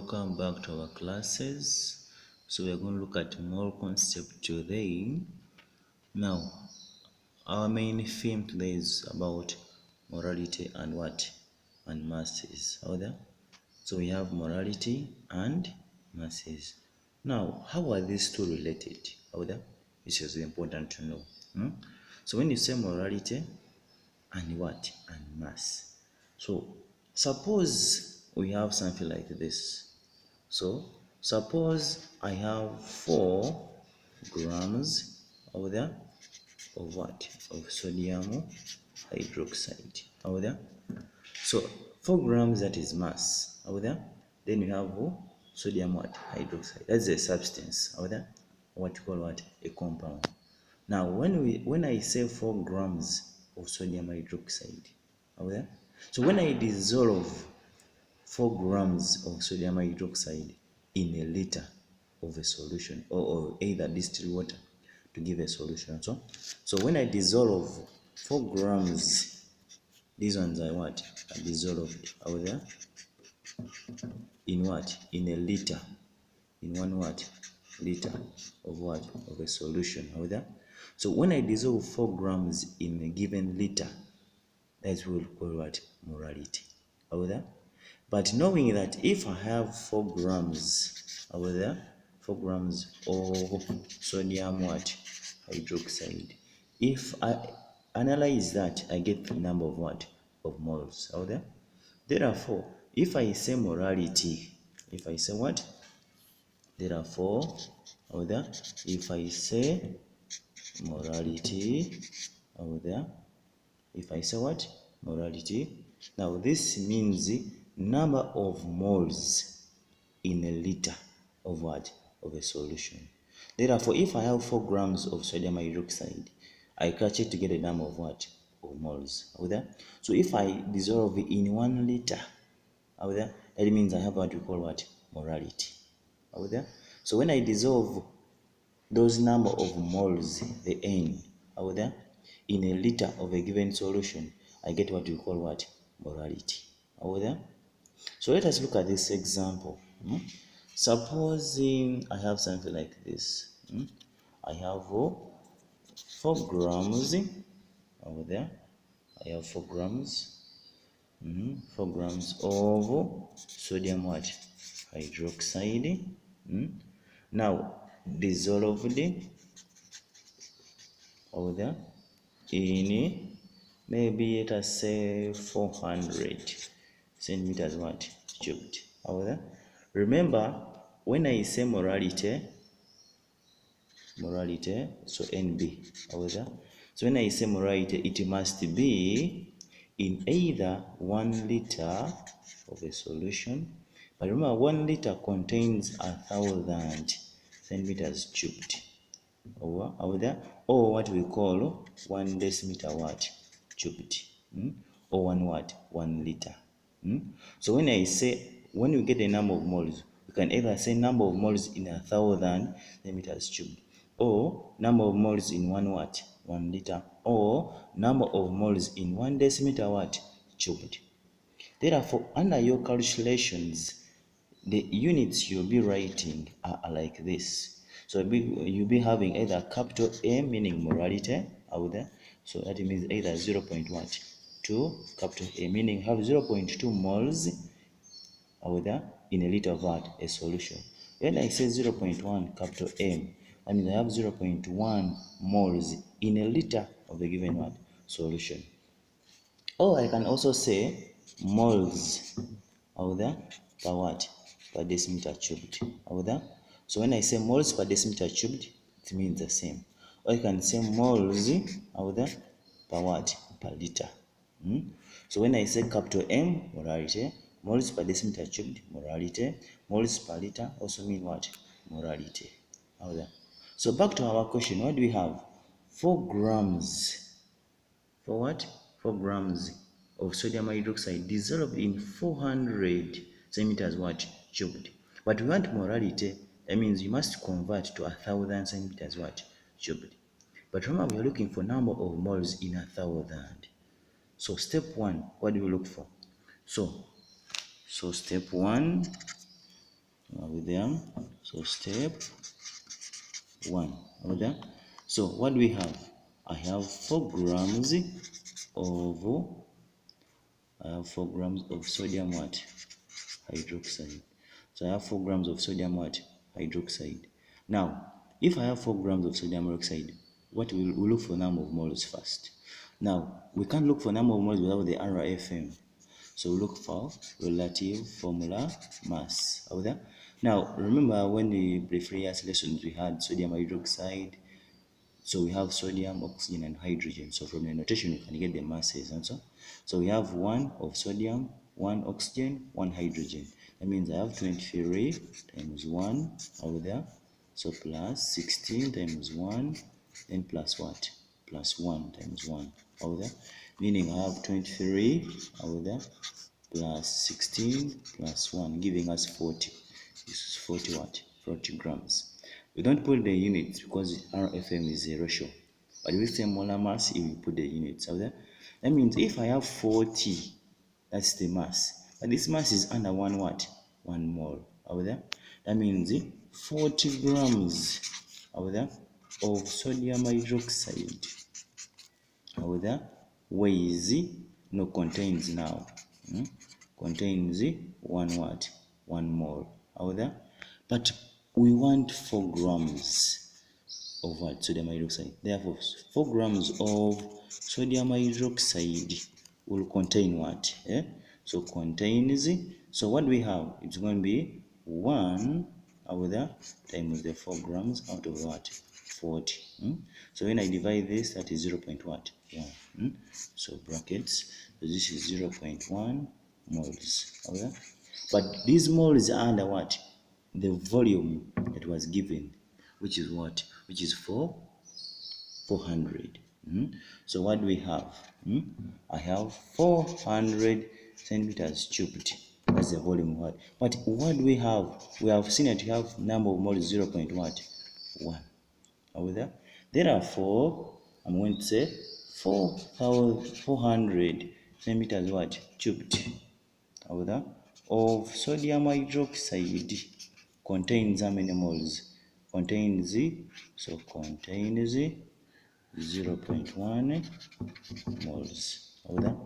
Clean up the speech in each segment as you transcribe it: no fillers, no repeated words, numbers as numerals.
welcome back to our classes. So we are going to look at mole concept today. Now, our main theme today is about morality and what? And masses. Out there? So we have morality and masses. Now, how are these two related? Out there? This is important to know. So when you say morality and what? And mass. So suppose we have something like this. So suppose I have 4 grams over there of what? Of sodium hydroxide over there. So 4 grams, that is mass over there. Then you have sodium what? Hydroxide. That's a substance over there. What you call what? A compound. Now when I say 4 grams of sodium hydroxide over there. So when I dissolve 4 grams of sodium hydroxide in a liter of a solution, or either distilled water to give a solution. So when I dissolve 4 grams, these ones are what? Are dissolved over there in what? In a liter, in 1 what? Liter of what? Of a solution over there. So when I dissolve 4 grams in a given liter, that's what we call what? Morality over there. But knowing that if I have 4 grams over there, 4 grams of sodium what? Hydroxide. If I analyze that, I get the number of what? Of moles over there. Therefore, if I say morality, if I say what? Therefore, over there, if I say morality over there, if I say what? Morality. Now this means number of moles in a liter of what? Of a solution. Therefore, if I have 4 grams of sodium hydroxide, I catch it to get a number of what? Of moles. Over there. So if I dissolve it in 1 liter, over there, that means I have what we call what? Morality. Over there. So when I dissolve those number of moles, the N, over there, in a liter of a given solution, I get what we call what? Morality. Over there. So let us look at this example. Supposing I have something like this. I have 4 grams over there. I have 4 grams. 4 grams of sodium what? Hydroxide. Now dissolved over there in maybe let us say 400 centimeters what? Cubed over there. Remember, when I say morality, so NB over there. So when I say morality, it must be in either 1 liter of a solution. But remember, 1 liter contains 1,000 centimeters cubed over there, or what we call 1 decimeter what? Cubed, or 1 what? 1 liter. So when I say, when you get a number of moles, you can either say number of moles in 1,000 centimeters cubed, or number of moles in 1 what? 1 liter, or number of moles in 1 decimeter what? Cubed. Therefore, under your calculations, the units you'll be writing are like this. So you'll be having either capital M, meaning morality out there. So that means either 0.2, capital A, meaning have 0.2 moles out there in a liter of what? A solution. When I say 0.1 capital M, that means I have 0.1 moles in a liter of a given what? Solution. Or I can also say moles out there per what? Per decimeter cubed over there. So when I say moles per decimeter cubed, it means the same. Or you can say moles out there per what? Per liter. So when I say capital M, morality, moles per decimeter cubed, morality, moles per liter also mean what? Morality out there. So back to our question, what do we have? 4 grams. For what? 4 grams of sodium hydroxide dissolved in 400 centimeters what? Cubed. But we want morality. That means you must convert to 1,000 centimeters what? Cubed. But remember, we are looking for number of moles in 1,000. So step 1, what do we look for? So step 1, Are we there? So step 1. Are we there? So what do we have? I have 4 grams of sodium what? Hydroxide. So I have 4 grams of sodium what? Hydroxide. Now, if I have 4 grams of sodium hydroxide, what we'll look for number of moles first. Now, we can't look for number of moles without the RFM. So we look for relative formula mass. Over there. Now, remember when the previous lessons we had sodium hydroxide. So we have sodium, oxygen, and hydrogen. So from the notation, you can get the masses and so. So we have 1 of sodium, 1 oxygen, 1 hydrogen. That means I have 23 times 1 over there. So plus 16 times 1, then plus what? Plus 1 times 1 over there. Meaning I have 23 over there plus 16 plus 1, giving us 40. This is 40 what? 40 grams. We don't put the units because RFM is a ratio. But with the molar mass, if we put the units out there, that means if I have 40, that's the mass. But this mass is under 1 what? 1 mole. Over there. That means 40 grams over there of sodium hydroxide over there weighs, no, contains now. Contains 1 what? 1 mole over there. But we want 4 grams of what? Sodium hydroxide. Therefore, 4 grams of sodium hydroxide will contain what? So contains, so what do we have? It's going to be 1 over there times the 4 grams out of what? 40. So when I divide this, that is 0. What? 1. So brackets, so this is 0.1 moles over there. But these moles are under what? The volume that was given, which is what? Which is 400. So what do we have? I have 400 centimeters cubed. That's the volume. What? But what do we have? We have seen that we have number of moles 0. What? 1. Are we there? Therefore, I'm going to say 400 centimeters what? Cubed. Are we there? Of sodium hydroxide contains how many moles? Contains, so contains 0.1 moles. Over there.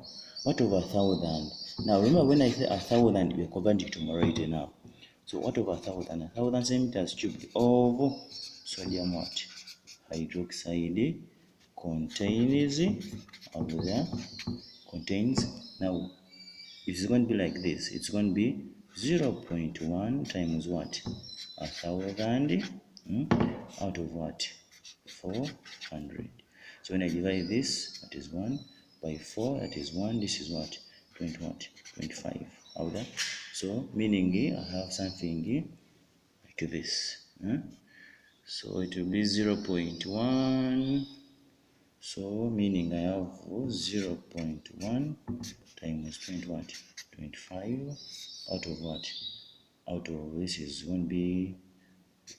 What over 1,000? Now remember when I say 1,000, we're converting to molarity now. So what over 1,000? 1,000 centimeters cubed of sodium what? Hydroxide contains over there. Contains. Now it's going to be like this. It's going to be 0.1 times what? 1,000 out of what? 400. So when I divide this, that is 1 by 4, that is 1. This is what? 20 what? 25. Out there. So meaning I have something like this. So it will be 0.1. So meaning I have 0.1 times 20 what? 25 out of what? Out of this is going to be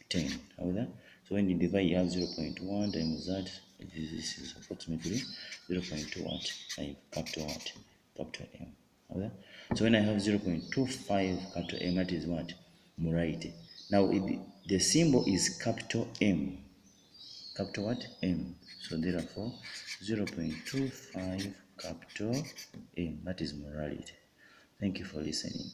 10. Over there. So when you divide, you have 0.1 times that. This is approximately 0.2 what? 5 capital what? Capital M. Over there. So when I have 0.25 capital M, that is what? Molarity. Now the symbol is capital M. Capital what? M. So therefore 0.25 capital M. That is molarity. Thank you for listening.